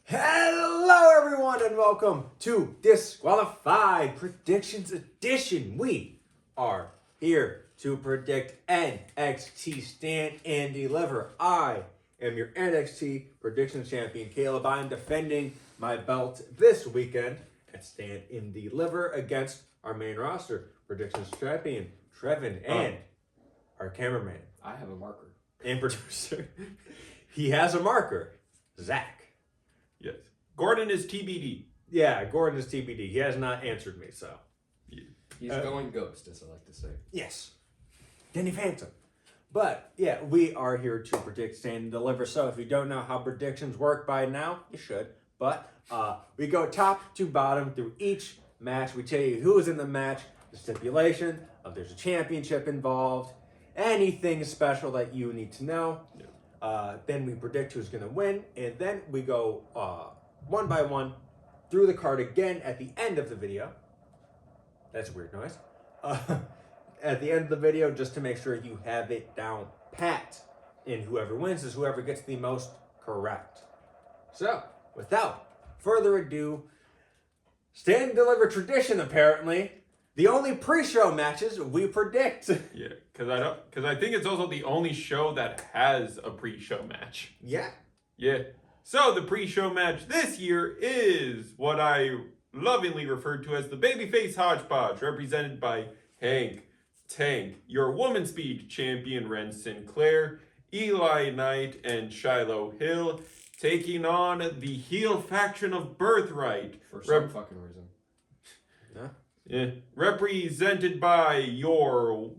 Hello everyone and welcome to Disqualified Predictions Edition. We are here to predict NXT Stand and Deliver. I am your NXT Predictions Champion, Caleb. I am defending my belt this weekend at Stand and Deliver against our main roster Predictions Champion, Trevin, and our cameraman. I have a marker. And producer. He has a marker. Zach. Yes. Gordon is TBD. Yeah, Gordon is TBD. He has not answered me, so. He's going ghost, as I like to say. Yes. Danny Phantom. But, yeah, we are here to predict, stand, and deliver. So if you don't know how predictions work by now, you should. But we go top to bottom through each match. We tell you who is in the match, the stipulation, if there's a championship involved, anything special that you need to know. Yeah. Then we predict who's going to win, and then we go one by one through the card again at the end of the video. That's a weird noise. At the end of the video, just to make sure you have it down pat. And whoever wins is whoever gets the most correct. So, without further ado, Stand and Deliver tradition, apparently. The only pre-show matches we predict. Yeah, because I think it's also the only show that has a pre-show match. Yeah. Yeah. So the pre-show match this year is what I lovingly refer to as the Babyface Hodgepodge, represented by Hank, Tank, your Woman Speed champion Ren Sinclair, Eli Knight, and Shiloh Hill, taking on the heel faction of Birthright. For some fucking reason. Yeah. Yeah. Represented by your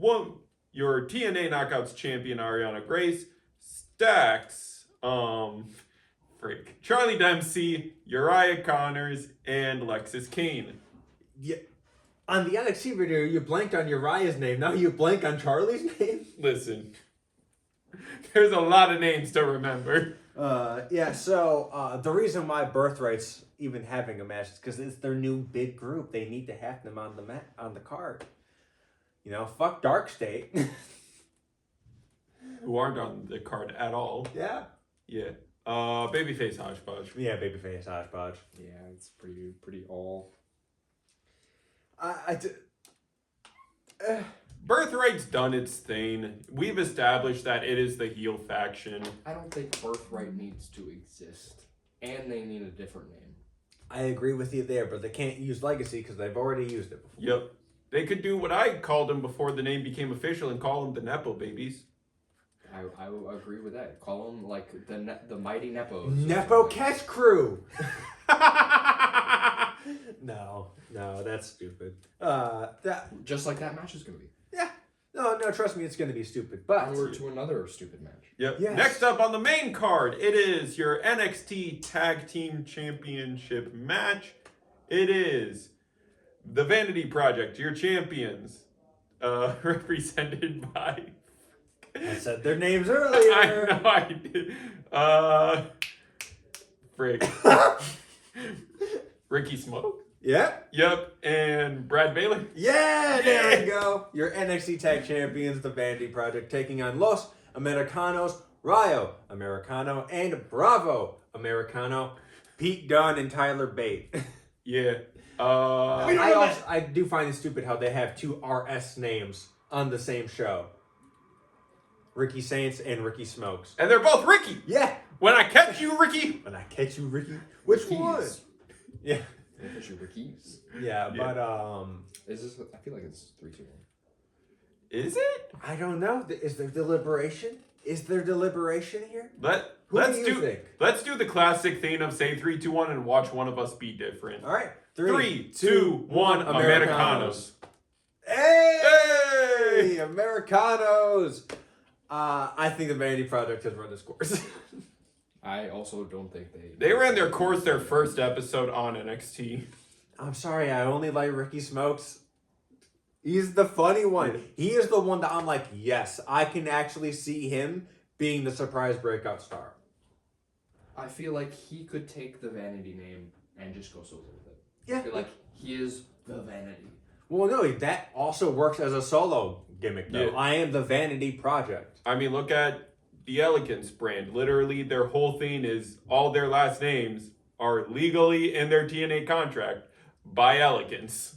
TNA Knockouts champion Ariana Grace, Stax, Charlie Dempsey, Uriah Connors, and Lexis Kane. Yeah. On the NXT video, you blanked on Uriah's name. Now you blank on Charlie's name? Listen, there's a lot of names to remember. So the reason why Birthright's even having a match is because it's their new big group. They need to have them on the card. You know, fuck Dark State. Who aren't on the card at all. Yeah. Yeah. Babyface Hodgepodge. Yeah, Babyface Hodgepodge. Yeah, it's pretty all. Birthright's done its thing. We've established that it is the heel faction. I don't think Birthright needs to exist. And they need a different name. I agree with you there, but they can't use Legacy because they've already used it before. Yep. They could do what I called them before the name became official and call them the Nepo Babies. I agree with that. Call them like the Mighty Nepos. Nepo Catch Crew! No, that's stupid. Just like that match is going to be. Yeah. No, trust me, it's going to be stupid. But Onward to another stupid match. Yep. Yes. Next up on the main card, it is your NXT Tag Team Championship match. It is the Vanity Project, your champions, represented by... I said their names earlier. I know I did. Frick. Ricky Smoke? Yeah. Yep. And Brad Bailey? Yeah, there we go. Your NXT Tag Champions, the Vanity Project, taking on Los Americanos, Rayo Americano, and Bravo Americano, Pete Dunne and Tyler Bate. Yeah. I do find it stupid how they have two RS names on the same show. Ricky Saints and Ricky Smokes. And they're both Ricky. Yeah. When I catch you, Ricky. When I catch you, Ricky. Which Rickies. one? Yeah. Catch you, Rickies. Yeah, Yeah. but Is this? I feel like it's 3-2-1. Is it? I don't know. Is there deliberation? Is there deliberation here? Let's do you think? Let's do the classic thing of say 3, 2, 1 and watch one of us be different. All right. 3, 2, 1, Americanos. Hey! Americanos! I think the Vanity Project has run this course. I also don't think They ran their course their first episode on NXT. I'm sorry, I only like Ricky Smokes. He's the funny one. He is the one that I'm like, yes, I can actually see him being the surprise breakout star. I feel like he could take the Vanity name and just go solo with it. Yeah. I feel like he is the Vanity. Well, no, that also works as a solo gimmick, though. Yeah. I am the Vanity Project. I mean, look at the Elegance brand. Literally, their whole thing is all their last names are legally in their TNA contract by Elegance,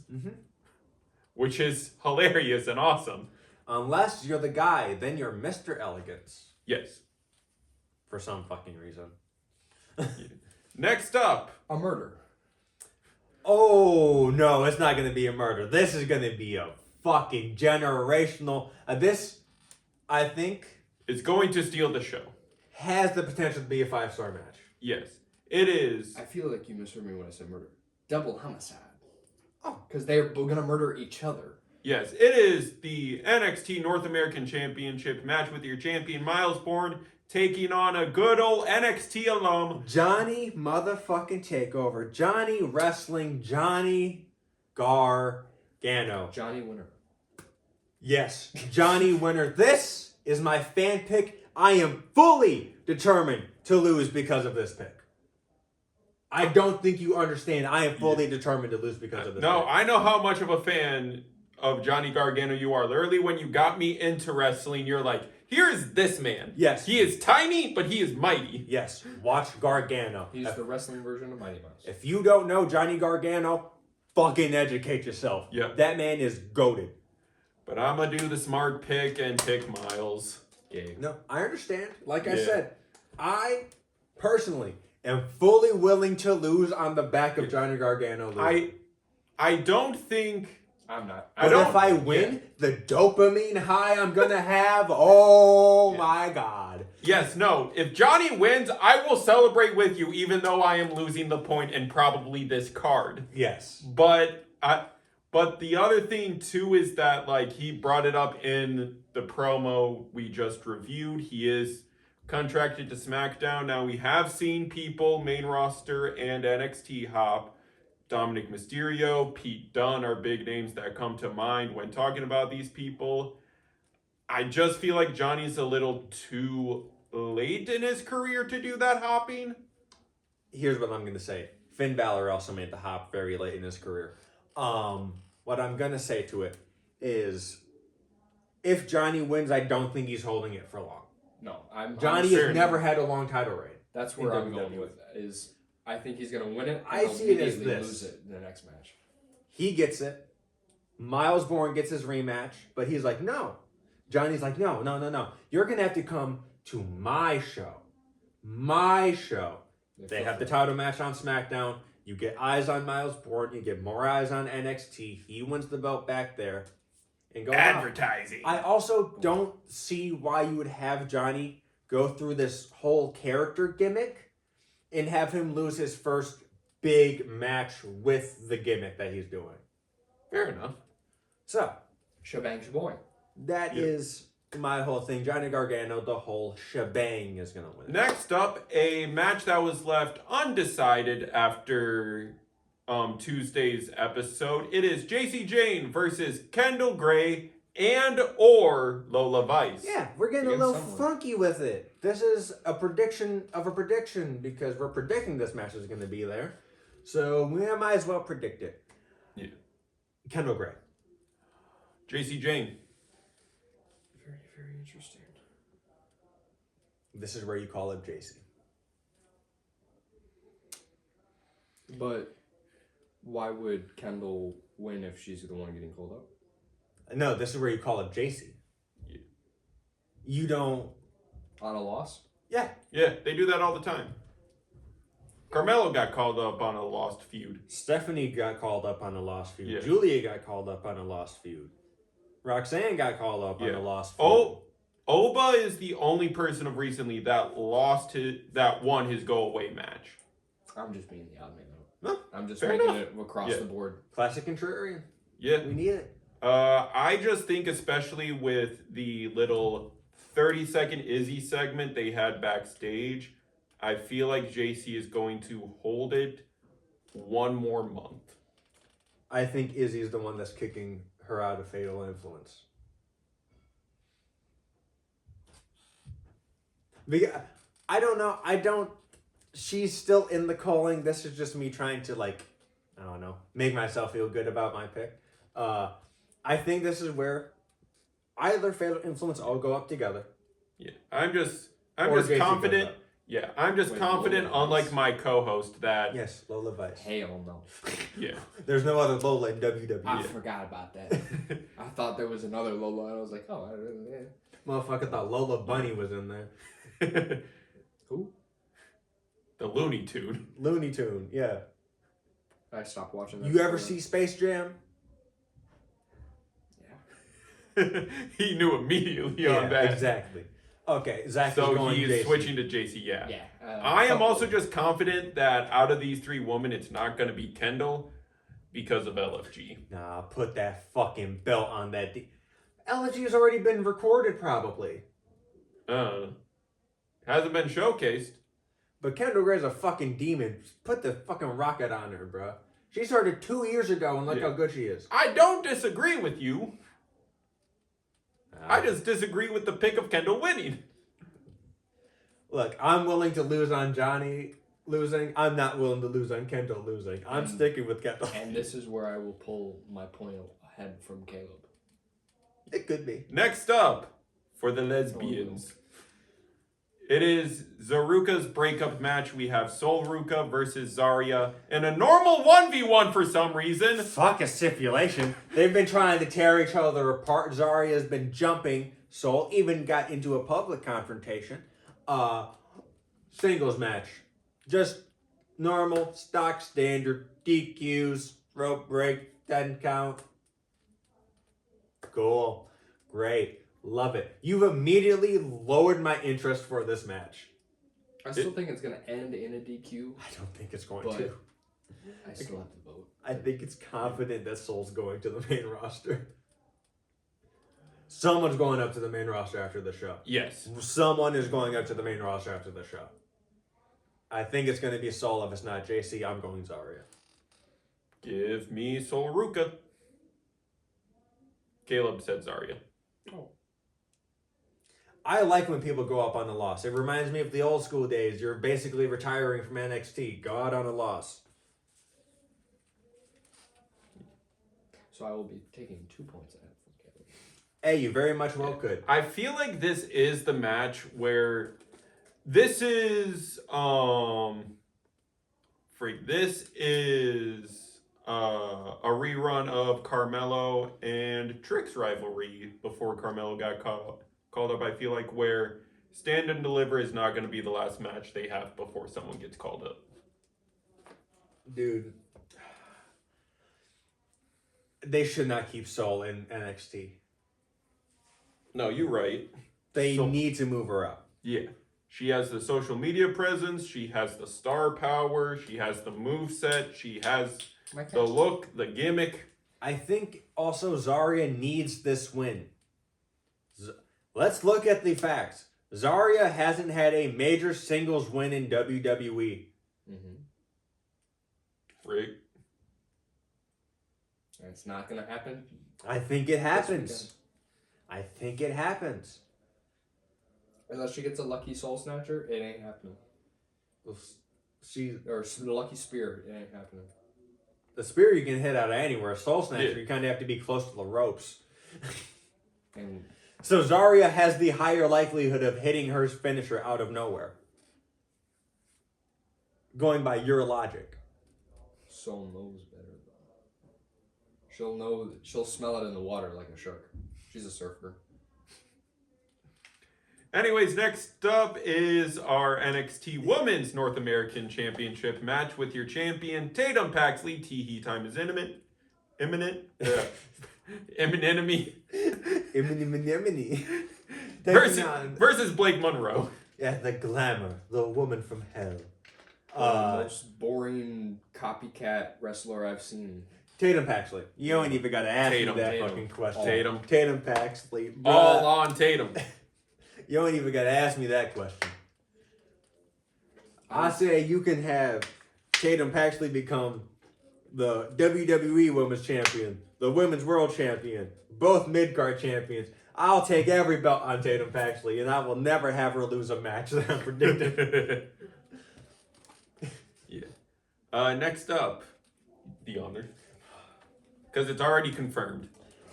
which is hilarious and awesome. Unless you're the guy, then you're Mr. Elegance. Yes. For some fucking reason. Next up. A murder. Oh, no, it's not going to be a murder. This is going to be a fucking generational... this, I think... It's going to steal the show. Has the potential to be a 5-star match. Yes. It is. I feel like you misheard me when I said murder. Double homicide. Oh. Because they're gonna murder each other. Yes, it is the NXT North American Championship match with your champion Miles Bourne taking on a good old NXT alum. Johnny motherfucking Takeover. Johnny Wrestling. Johnny Gargano. Johnny Winner. Yes, Johnny Winner. This is my fan pick. I am fully determined to lose because of this pick. I don't think you understand. I am fully determined to lose because of this No, pick. I know how much of a fan of Johnny Gargano you are. Literally, when you got me into wrestling, you're like, here's this man. Yes. He is tiny, but he is mighty. Yes, watch Gargano. He's the wrestling version of Mighty Mouse. If you don't know Johnny Gargano, fucking educate yourself. Yep. That man is goated. But I'm going to do the smart pick and pick Miles. Yeah. No, I understand. Like I Yeah. said, I personally am fully willing to lose on the back of Johnny Gargano. Losing. I don't think... I'm not. But if I win, the dopamine high I'm gonna have, oh my god. Yes, no. If Johnny wins, I will celebrate with you, even though I am losing the point and probably this card. Yes. But the other thing too is that like he brought it up in the promo we just reviewed. He is contracted to SmackDown. Now we have seen people, main roster and NXT hop. Dominic Mysterio, Pete Dunne are big names that come to mind when talking about these people. I just feel like Johnny's a little too late in his career to do that hopping. Here's what I'm gonna say. Finn Balor also made the hop very late in his career. What I'm gonna say to it is, if Johnny wins, I don't think he's holding it for long. No, Johnny has never had a long title reign. That's where I'm going WWE. with that, is I think he's going to win it. I and see it as immediately this. lose it in the next match. He gets it. Miles Bourne gets his rematch, but he's like, no. Johnny's like, no. You're going to have to come to my show. My show. They have the title match on SmackDown. You get eyes on Miles Bourne. You get more eyes on NXT. He wins the belt back there. And goes off. Advertising. I also don't see why you would have Johnny go through this whole character gimmick and have him lose his first big match with the gimmick that he's doing. Fair enough. So, Shebang shaboing. that is my whole thing. Johnny Gargano, the whole shebang is going to win. Next up, a match that was left undecided after Tuesday's episode. It is JC Jane versus Kendall Gray and or Lola Vice. Yeah, we're getting a Against little someone. funky with it. This is a prediction of a prediction because we're predicting this match is going to be there. So we might as well predict it. Yeah. Kendall Gray. JC Jane. Very, very interesting. This is where you call it JC. But why would Kendall win if she's the one getting called up? No, this is where you call it JC. Yeah. You don't... On a loss? Yeah. Yeah, they do that all the time. Carmelo got called up on a lost feud. Stephanie got called up on a lost feud. Yeah. Julia got called up on a lost feud. Roxanne got called up on a lost feud. Oh, Oba is the only person of recently that won his go away match. I'm just being the odd man out. No, I'm just fair making enough. it across Yeah. the board. classic contrarian. Yeah. We need it. I just think especially with the little 30-second Izzy segment they had backstage, I feel like JC is going to hold it one more month. I think Izzy's the one that's kicking her out of Fatal Influence. I don't know. She's still in the calling. This is just me trying to, like, I don't know, make myself feel good about my pick. I think this is where either Fatal Influence all go up together. Yeah, I'm just I'm Or just JC goes confident. up. Yeah, I'm just Wait, confident, Lola unlike Vice. my co-host, that Yes, Lola Vice. Hell no. yeah. There's no other Lola in WWE. I forgot about that. I thought there was another Lola, and I was like, oh, I don't know. Motherfucker thought Lola Bunny was in there. Who? The Looney Tune. Looney Tune, yeah. I stopped watching that. You ever before. see Space Jam? Yeah. He knew immediately on that. Exactly. Okay, Zach is So going he is JC. switching to JC. Yeah. Yeah. I am couple- also just confident that out of these three women, it's not going to be Kendall because of LFG. Nah, put that fucking belt on that. LG has already been recorded, probably. Hasn't been showcased. But Kendall Gray's a fucking demon. Put the fucking rocket on her, bro. She started 2 years ago, and look Yeah. how good she is. I don't disagree with you. Ah. I just disagree with the pick of Kendall winning. Look, I'm willing to lose on Johnny losing. I'm not willing to lose on Kendall losing. I'm sticking with Kendall. And this is where I will pull my point ahead from Caleb. It could be. Next up, for the lesbians, it is Zaruka's breakup match. We have Sol Ruka versus Zarya in a normal 1v1 for some reason. Fuck a stipulation. They've been trying to tear each other apart. Zarya's been jumping. Soul even got into a public confrontation. Singles match. Just normal, stock standard, DQs, rope break, 10 count. Cool. Great. Love it. You've immediately lowered my interest for this match. I still think it's going to end in a DQ. I don't think it's going But- to. I still have to vote. I think it's confident that Soul's going to the main roster. Someone's going up to the main roster after the show. Yes. Someone is going up to the main roster after the show. I think it's going to be Soul. If it's not JC, I'm going Zarya. Give me Sol Ruka. Caleb said Zarya. Oh. I like when people go up on a loss. It reminds me of the old school days. You're basically retiring from NXT. Go out on a loss. So I will be taking 2 points ahead from Caleb. Hey, you very much well could. I feel like this is the match where this is this is a rerun of Carmelo and Trick's rivalry before Carmelo got called up. I feel like where Stand and Deliver is not going to be the last match they have before someone gets called up. Dude. They should not keep Soul in NXT. No, you're right. They So- need to move her up. Yeah. She has the social media presence. She has the star power. She has the moveset. She has My the look, the gimmick. I think also Zarya needs this win. Let's look at the facts. Zarya hasn't had a major singles win in WWE. Mm-hmm. Freak. It's not going to happen. I think it happens. I think it happens. Unless she gets a lucky soul snatcher, it ain't happening. She Or the lucky spear, it ain't happening. the spear you can hit out of anywhere. Soul Snatcher, Yeah. you kind of have to be close to the ropes. And So Zarya has the higher likelihood of hitting her finisher out of nowhere. Going by your logic. Soul knows better. She'll smell it in the water like a shark. She's a surfer. Anyways, next up is our NXT Women's North American Championship match with your champion, Tatum Paxley. Tee time is imminent. Enemy. Imini. Versus Blake Monroe. Yeah, the glamour, the woman from hell. The most boring copycat wrestler I've seen. Tatum Paxley. You ain't even got to ask Tatum, me that Tatum. fucking question. Tatum. Tatum Paxley. Bruh. All on Tatum. You ain't even got to ask me that question. I say you can have Tatum Paxley become the WWE Women's Champion, the Women's World Champion, both mid-card champions. I'll take every belt on Tatum Paxley, and I will never have her lose a match that I'm predicting. Yeah. Next up, the honor. Because it's already confirmed.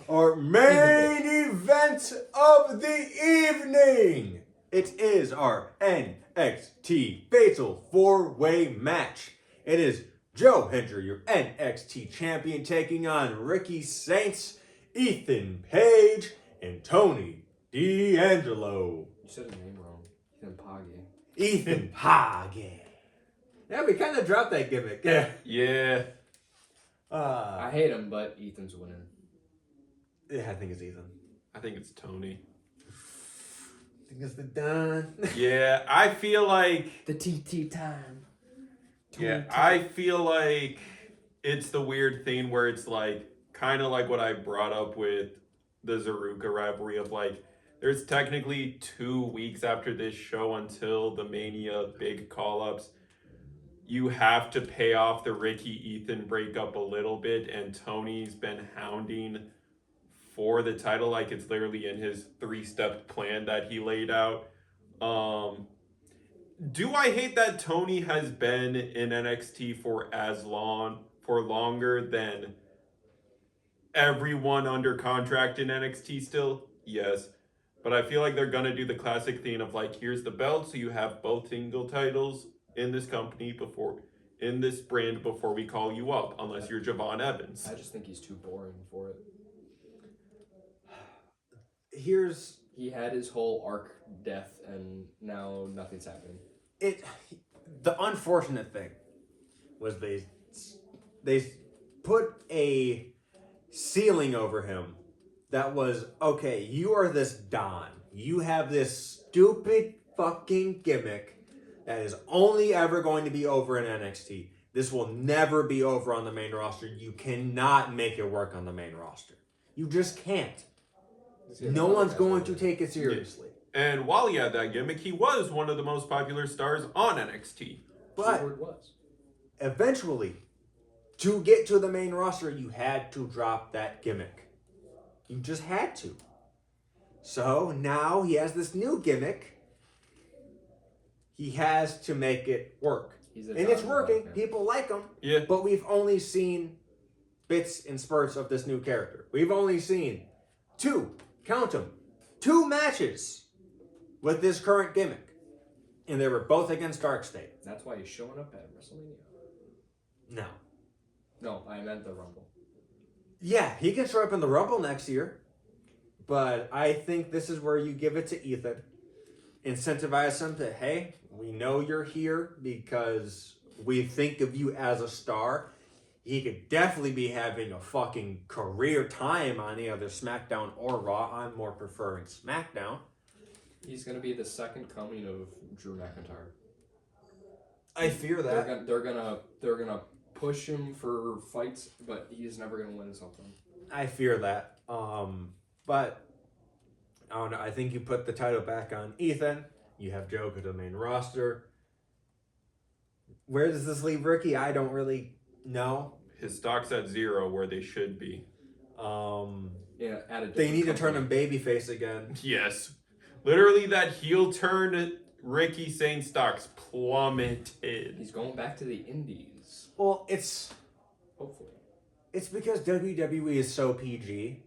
Our main event of the evening. It is our NXT Fatal 4-Way match. It is Joe Hendry, your NXT champion, taking on Ricky Saints, Ethan Page, and Tony D'Angelo. You said his name wrong. Ethan Page. Ethan Page. Yeah, we kind of dropped that gimmick. Yeah. I hate him, but Ethan's winning. Yeah, I think it's Ethan. I think it's Tony. I think it's the Don. Yeah, I feel like... The TT time. Yeah, I feel like it's the weird thing where it's like, kind of like what I brought up with the Zaruka rivalry of like, there's technically 2 weeks after this show until the Mania big call-ups. You have to pay off the Ricky-Ethan breakup a little bit, and Tony's been hounding for the title like it's literally in his 3-step plan that he laid out. Do I hate that Tony has been in NXT for longer than everyone under contract in NXT still? Yes. But I feel like they're going to do the classic thing of like, here's the belt, so you have both single titles in this company in this brand before we call you up, unless you're Javon Evans. I just think he's too boring for it. He had his whole arc death, and now nothing's happening. The unfortunate thing was they put a ceiling over him that was, okay, you are this Don. You have this stupid fucking gimmick that is only ever going to be over in NXT. This will never be over on the main roster. You cannot make it work on the main roster. You just can't. No one's going to take it seriously. And while he had that gimmick, he was one of the most popular stars on NXT. But eventually, to get to the main roster, you had to drop that gimmick. You just had to. So now he has this new gimmick. He has to make it work. And it's working. People like him. Yeah. But we've only seen bits and spurts of this new character. We've only seen 2 matches with this current gimmick. And they were both against Dark State. That's why he's showing up at WrestleMania. No, I meant the Rumble. Yeah, he can show up in the Rumble next year. But I think this is where you give it to Ethan. Incentivize him to, hey, we know you're here because we think of you as a star. He could definitely be having a fucking career time on either SmackDown or Raw. I'm more preferring SmackDown. He's going to be the second coming of Drew McIntyre. I fear that. They're gonna push him for fights, but he's never going to win something. I fear that. But I don't know. I think you put the title back on Ethan. You have Joe go to the main roster. Where does this leave Ricky? I don't really know. His stock's at 0 where they should be. They need to turn him babyface again. Yes. Literally that heel turn, Ricky Saints stocks plummeted. He's going back to the Indies. Well, hopefully. It's because WWE is so PG.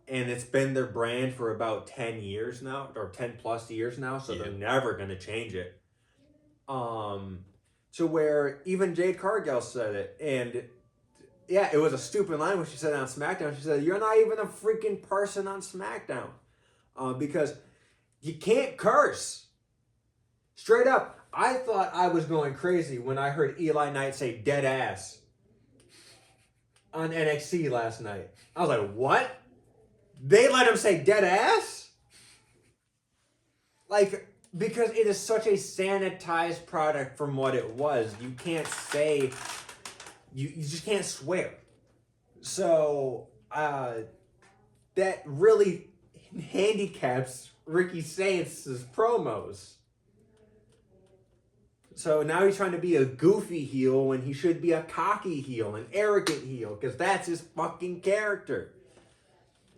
And it's been their brand for about 10 years now, or 10 plus years now, so they're never going to change it. To where even Jade Cargill said it, and yeah, it was a stupid line when she said it on SmackDown. She said, "You're not even a freaking person on SmackDown." Because you can't curse. Straight up, I thought I was going crazy when I heard Eli Knight say dead ass on NXT last night. I was like, what? They let him say dead ass? Like, because it is such a sanitized product from what it was. You can't say, you just can't swear. So, that really handicaps Ricky Saints' promos. So now he's trying to be a goofy heel when he should be a cocky heel, an arrogant heel, because that's his fucking character.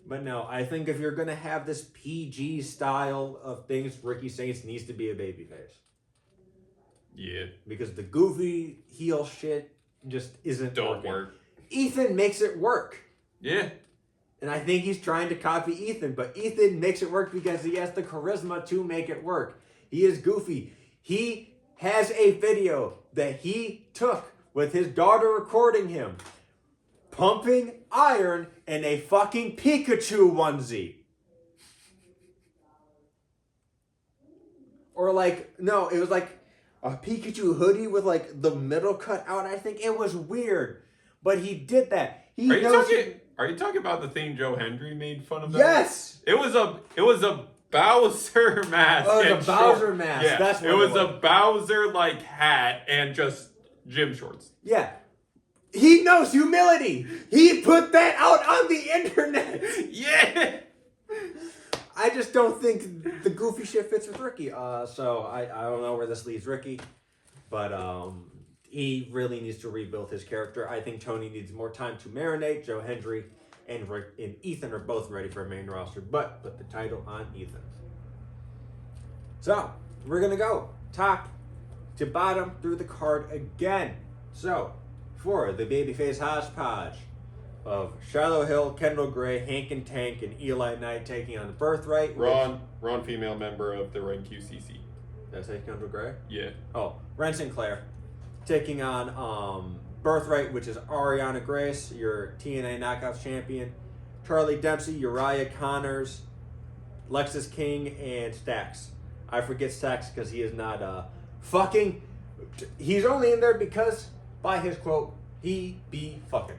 But no, I think if you're going to have this PG style of things, Ricky Saints needs to be a babyface. Yeah. Because the goofy heel shit just isn't Don't working. work. Ethan makes it work. Yeah. And I think he's trying to copy Ethan, but Ethan makes it work because he has the charisma to make it work. He is goofy. He has a video that he took with his daughter recording him pumping iron in a fucking Pikachu onesie. Or like, no, it was like a Pikachu hoodie with like the middle cut out. I think it was weird, but he did that. Are you talking about the thing Joe Hendry made fun of? That? Yes. It was a Bowser mask. Oh, and the Bowser mask. Yeah, That's what it was a Bowser like hat and just gym shorts. Yeah. He knows humility. He put that out on the internet. Yeah. I just don't think the goofy shit fits with Ricky. So I don't know where this leaves Ricky, but he really needs to rebuild his character. I think Tony needs more time to marinate. Joe Hendry and Ethan are both ready for a main roster, but put the title on Ethan. So we're gonna go top to bottom through the card again. So for the babyface hodgepodge of Shiloh Hill, Kendall Gray, Hank and Tank, and Eli Knight taking on the Birthright. Ron, female member of the Ren QCC. Did I say Kendall Gray? Yeah. Oh, Ren Sinclair taking on Birthright, which is Ariana Grace, your TNA Knockouts champion, Charlie Dempsey, Uriah Connors, Lexus King, and Stax. I forget Stax because he is not fucking. He's only in there because, by his quote, he be fucking.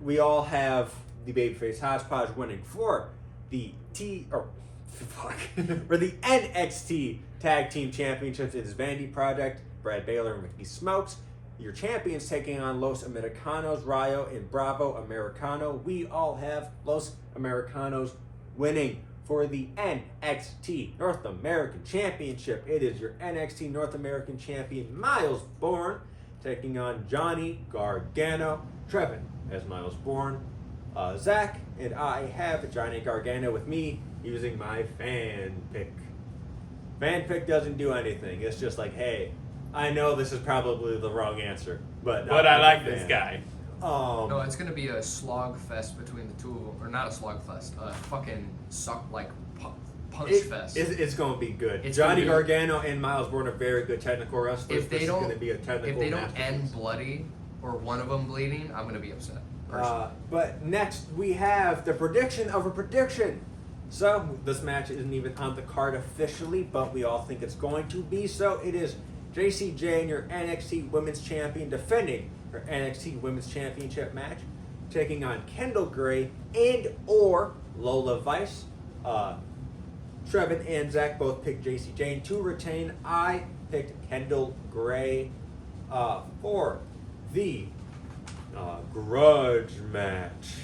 We all have the babyface hodgepodge winning for the for the NXT Tag Team Championships. It is Vandy Project, Brad Baylor, and Ricky Smokes. Your champions taking on Los Americanos, Rayo and Bravo Americano. We all have Los Americanos winning for the NXT North American Championship. It is your NXT North American Champion, Miles Bourne, taking on Johnny Gargano. Trevin as Miles Bourne. Zach and I have Johnny Gargano with me using my fan pick. Fan pick doesn't do anything. It's just like, hey, I know this is probably the wrong answer, but I like this guy. No, it's gonna be a slog fest between the two of them, or not a slog fest, fucking punch fest. It's going to be good. It's Johnny gonna be- Gargano and Miles Bourne are very good technical wrestlers. If they This don't, is going to be a technical if they don't masterpiece. end bloody or one of them bleeding, I'm gonna be upset. Personally. But next we have the prediction of a prediction. So this match isn't even on the card officially, but we all think it's going to be. So it is JC Jane, your NXT Women's Champion, defending her NXT Women's Championship match, taking on Kendall Gray and or Lola Vice. Trevin and Zach both picked JC Jane to retain. I picked Kendall Gray for the grudge match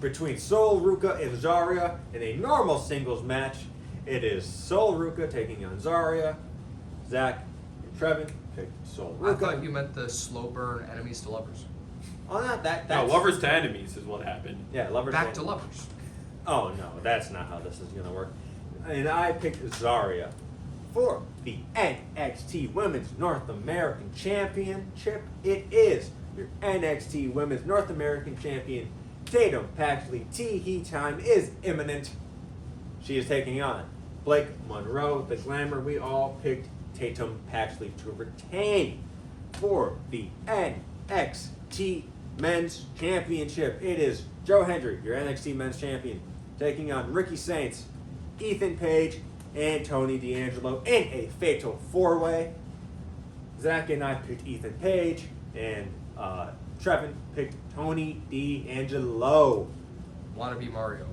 between Sol Ruka and Zarya in a normal singles match. It is Sol Ruka taking on Zarya. Zach and Trevin picked Sol I Ruka. thought you meant the slow burn enemies to lovers. Oh, not that. No, That's, lovers to enemies is what happened. Yeah, lovers. Back to lovers. Oh no, that's not how this is gonna work. And I picked Zarya for the NXT Women's North American Championship. It is your NXT Women's North American Champion, Tatum Paxley. Tee time is imminent. She is taking on Blake Monroe, the Glamour. We all picked Tatum Paxley to retain for the NXT Men's Championship. It is Joe Hendry, your NXT Men's Champion, taking on Ricky Saints, Ethan Page, and Tony D'Angelo in a fatal four-way. Zach and I picked Ethan Page, and Trevin picked Tony D'Angelo. Wannabe Mario.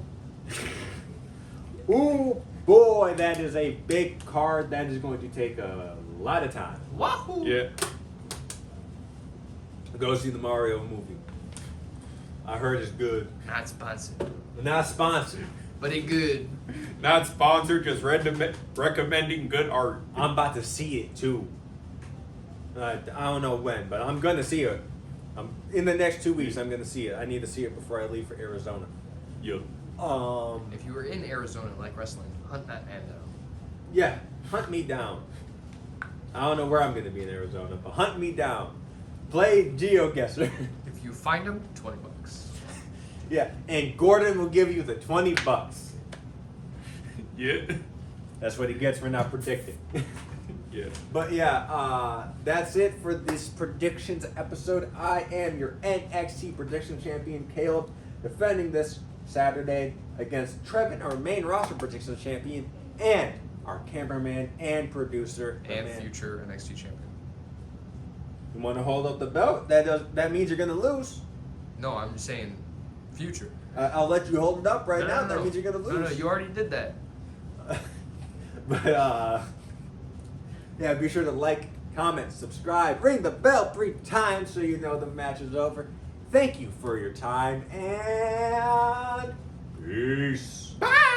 Ooh, boy, that is a big card. That is going to take a lot of time. Wahoo! Yeah. Go see the Mario movie. I heard it's good. Not sponsored, Not sponsored. but it good. Not sponsored, just recommending good art. I'm about to see it too. I don't know when, but I'm gonna see it. In the next 2 weeks. I'm gonna see it. I need to see it before I leave for Arizona. Yeah. If you were in Arizona and like wrestling, hunt that man down. Yeah, hunt me down. I don't know where I'm gonna be in Arizona, but hunt me down. Play GeoGuessr. If you find him, $20. Yeah, and Gordon will give you the $20. Yeah. That's what he gets for not predicting. Yeah. But yeah, that's it for this predictions episode. I am your NXT prediction champion, Caleb, defending this Saturday against Trevin, our main roster prediction champion, and our cameraman and producer. And future NXT champion. You want to hold up the belt? That means you're going to lose. No, I'm just saying future. I'll let you hold it up right now. No. That means you're going to lose. No, you already did that. But, yeah, be sure to like, comment, subscribe, ring the bell 3 times so you know the match is over. Thank you for your time, and peace. Bye.